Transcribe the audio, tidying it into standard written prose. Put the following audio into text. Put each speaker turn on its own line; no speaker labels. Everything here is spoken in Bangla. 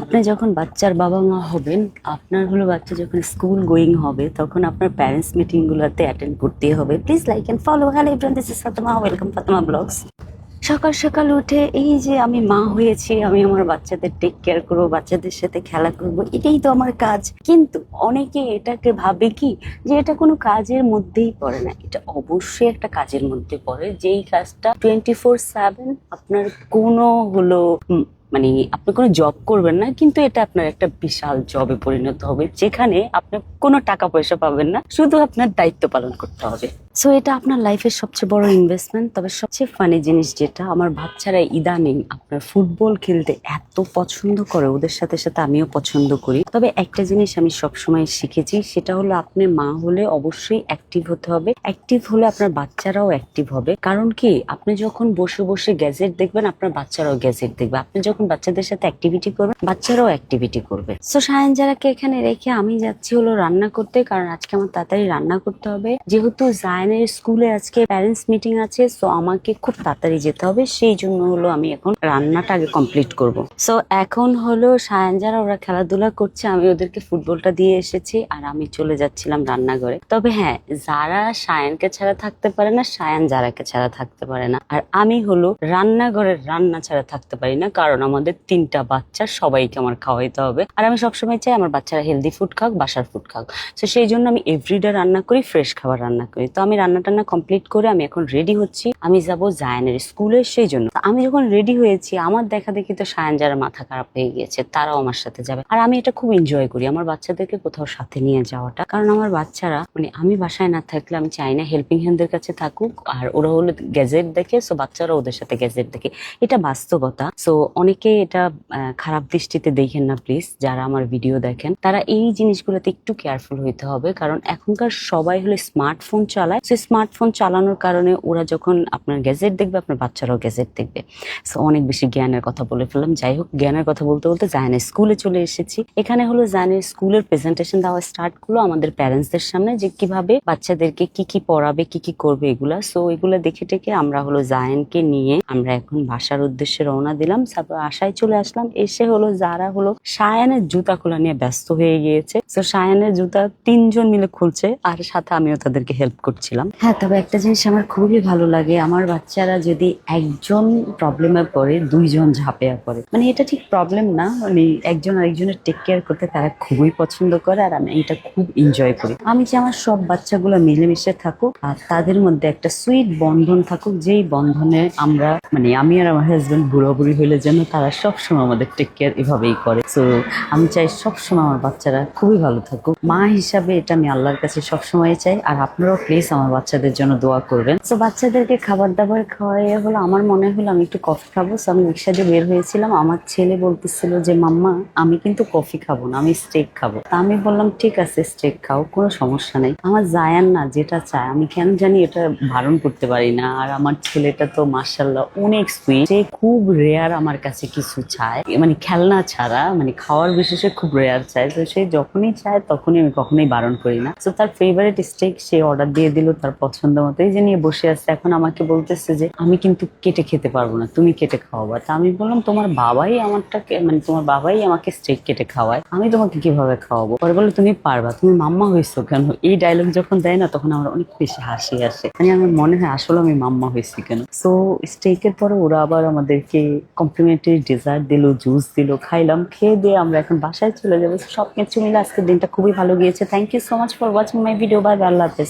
আপনি যখন বাচ্চার বাবা মা হবেন, আপনার হলো বাচ্চা যখন স্কুল গোয়িং হবে, তখন আপনার প্যারেন্টস মিটিং গুলোতে অ্যাটেন্ড করতেই হবে। Please like and follow. Hello everyone, this is Fatema, welcome Fatema blogs. সকাল সকাল উঠে এই যে আমি মা হয়েছি, আমি আমার বাচ্চাদের টেক কেয়ার করবো, বাচ্চাদের সাথে খেলা করবো, এটাই তো আমার কাজ। কিন্তু অনেকে এটাকে ভাবে কি যে এটা কোনো কাজের মধ্যেই পড়ে না। এটা অবশ্যই একটা কাজের মধ্যে পড়ে, যেই কাজটা 24/7 আপনার কোনো হলো মানে আপনি কোনো জব করবেন না, কিন্তু এটা আপনার একটা বিশাল জবে পরিণত হবে, যেখানে আপনি কোনো টাকা পয়সা পাবেন না, শুধু আপনার দায়িত্ব পালন করতে হবে। সো এটা আপনার লাইফের সবচেয়ে বড় ইনভেস্টমেন্ট। তবে সবচেয়ে ফানি জিনিস যেটা, আমার বাচ্চারা ইদানিং আপনার ফুটবল খেলতে এত পছন্দ করে, ওদের সাথে সাথে আমিও পছন্দ করি। তবে একটা জিনিস আমি সবসময় শিখেছি, সেটা হলো আপনি মা হলে অবশ্যই অ্যাক্টিভ হতে হবে। অ্যাক্টিভ হলে আপনার বাচ্চারাও অ্যাক্টিভ হবে। কারণ কি, আপনি যখন বসে বসে গ্যাজেট দেখবেন, আপনার বাচ্চারাও গ্যাজেট দেখবে। আপনি যখন বাচ্চাদের সাথে অ্যাক্টিভিটি করবেন, বাচ্চারাও অ্যাক্টিভিটি করবে। সো সায়ান যারাকে এখানে রেখে আমি যাচ্ছি হলো রান্না করতে, কারণ আজকে আমার তাড়াতাড়ি রান্না করতে হবে। যেহেতু জায়নের স্কুলে আজকে প্যারেন্টস মিটিং আছে, সো আমাকে খুব তাড়াতাড়ি যেতে হবে। সেই জন্য হলো আমি এখন রান্নাটা আগে কমপ্লিট করব। সো এখন হলো সায়ান যারা ওরা খেলাধুলা করছে, আমি ওদেরকে ফুটবলটা দিয়ে এসেছি, আর আমি চলে যাচ্ছিলাম রান্নাঘরে। তবে হ্যাঁ, যারা সায়ানকে ছাড়া থাকতে পারে না, সায়ান যারাকে ছাড়া থাকতে পারে না। আর আমি হলো রান্নাঘরের রান্না ছাড়া থাকতে পারি না, কারণ আমাদের 3টা বাচ্চা, সবাইকে আমার খাওয়াইতে হবে। আর আমি সবসময় চাই আমার বাচ্চারা হেলদি ফুড খাক, বাসার ফুড খাক। তো সেই জন্য আমি এভরিডে রান্না করি, ফ্রেশ খাবার রান্না করি। তো আমি রান্না টান্না কমপ্লিট করে আমি এখন রেডি হচ্ছি, আমি যাব জায়ানের স্কুলে। সেই জন্য আমি যখন রেডি হয়েছি, আমার দেখা দেখি তো সায়ান যারা মাথা খারাপ হয়ে গিয়েছে, তারাও আমার সাথে যাবে। আর আমি এটা খুব এনজয় করি, আমার বাচ্চাদেরকে কোথাও সাথে নিয়ে যাওয়াটা। কারণ আমার বাচ্চারা আমি বাসায় না থাকলে আমি চাই না হেল্পিং হ্যান্ডদের কাছে থাকুক, আর ওরা হলো গ্যাজেট দেখে, সো বাচ্চারা ওদের সাথে গ্যাজেট দেখে। এটা বাস্তবতা। সো অনেকে এটা খারাপ দৃষ্টিতে দেখেন না প্লিজ। যারা আমার ভিডিও দেখেন, তারা এই জিনিসগুলোতে একটু কেয়ারফুল হইতে হবে। কারণ এখনকার সবাই হলো স্মার্টফোন চালায়। সো স্মার্টফোন চালানোর কারণে ওরা যখন আপনার গ্যাজেট দেখবে, আপনার বাচ্চারাও গ্যাজেট দেখবে। সো অনেক বেশি জ্ঞানের কথা বলে ফেললাম। যাই হোক, জ্ঞানের কথা বলতে বলতে জায়ানের স্কুলে চলে এসেছি। এখানে হলো জায়ানের স্কুলের প্রেজেন্টেশন দেওয়া স্টার্ট করলো আমাদের প্যারেন্টসদের সামনে, যে কিভাবে বাচ্চাদেরকে কি কি পড়াবে, কি কি করবে এগুলা। সো এগুলা দেখে টেকে আমরা হলো জায়ানকে নিয়ে আমরা এখন বাসার উদ্দেশ্যে রওনা দিলাম। তারপর আশায় চলে আসলাম। এসে হলো যারা হলো সায়ানের জুতা খোলা নিয়ে ব্যস্ত হয়ে গিয়েছে। তো সায়ানের জুতা 3জন মিলে খুলছে, আর সাথে আমিও তাদেরকে হেল্প করছিলাম। হ্যাঁ, তবে একটা জিনিস আমার খুবই ভালো লাগে, আমার বাচ্চারা যদি একজন প্রবলেমে পড়ে, 2জন ঝাঁপিয়ে পড়ে। এটা ঠিক প্রবলেম না, একজন আরেকজনের টেক কেয়ার করতে তারা খুবই পছন্দ করে, আর আমি এটা খুব এনজয় করি। আমি যে আমার সব বাচ্চাগুলো মিলেমিশে থাকুক, আর তাদের মধ্যে একটা সুইট বন্ধন থাকুক, যেই বন্ধনে আমরা আমি আর আমার হাজবেন্ড বুড়ো বুড়ি হইলে যেন তারা সবসময় আমাদের টেক কেয়ার এভাবেই করে। সো আমি চাই সবসময় আমার বাচ্চারা খুবই ভালো থাকুক। মা হিসাবে এটা আমি আল্লাহর কাছে সবসময় চাই। আর আপনারাও প্লিজ আমার বাচ্চাদের জন্য দোয়া করবেন। তো বাচ্চাদেরকে খাবার দাবার খাওয়াইয়ে হলো আমার মনে হলো আমি একটু কফি খাবো। সো আমি রিক্সা দিয়ে বের হয়েছিলাম। আমার ছেলে বলতেছিল যে মাম্মা, আমি কিন্তু কফি খাবো না, আমি স্টেক খাবো। তা আমি বললাম ঠিক আছে, স্টেক খাও, কোনো সমস্যা নেই। আমার জায়ান না যেটা চায়, আমি কেন জানি এটা বারণ করতে পারি না। আর আমার ছেলেটা তো মাশাআল্লাহ অনেক সুইট, সে খুব রেয়ার আমার কাছে কিছু চায়, খেলনা ছাড়া, খাওয়ার বিশেষে খুব রেয়ার চায়। তো সে যখনই চায় তখনই, আমি কখনোই বারণ করি না। তো তার ফেভারিট স্টেক সে অর্ডার দিয়ে দিল তার পছন্দ মতো। এই যে নিয়ে বসে আছে, এখন আমাকে বলতেছে যে আমি কিন্তু কেটে খেতে পারবো না, তুমি কেটে খাওয়াবা। তা আমি বললাম তোমার বাবাই আমারটাকে তোমার বাবাই আমাকে স্টেক কেটে খাওয়ায়, আমি তোমাকে কিভাবে খাওয়াবো? পরে বলে তুমি পারবা, তুমি মাম্মা হয়েছো কেন? এই ডায়লগ যখন দেয় না, তখন আমার অনেক বেশি হাসি আসে। আমার মনে হয় আসলে আমি মাম্মা হয়েছি কেন। সো স্টেকের পরে ওরা আবার আমাদেরকে কমপ্লিমেন্টারি ডেজার্ট দিল, জুস দিল, খাইলাম। খেয়ে দিয়ে আমরা এখন বাসায় চলে যাবো। সব কিছু মিলে আজকের দিনটা খুবই ভালো গিয়েছে। Thank you so much for watching my video. Bye, আল্লাহ হাফেজ।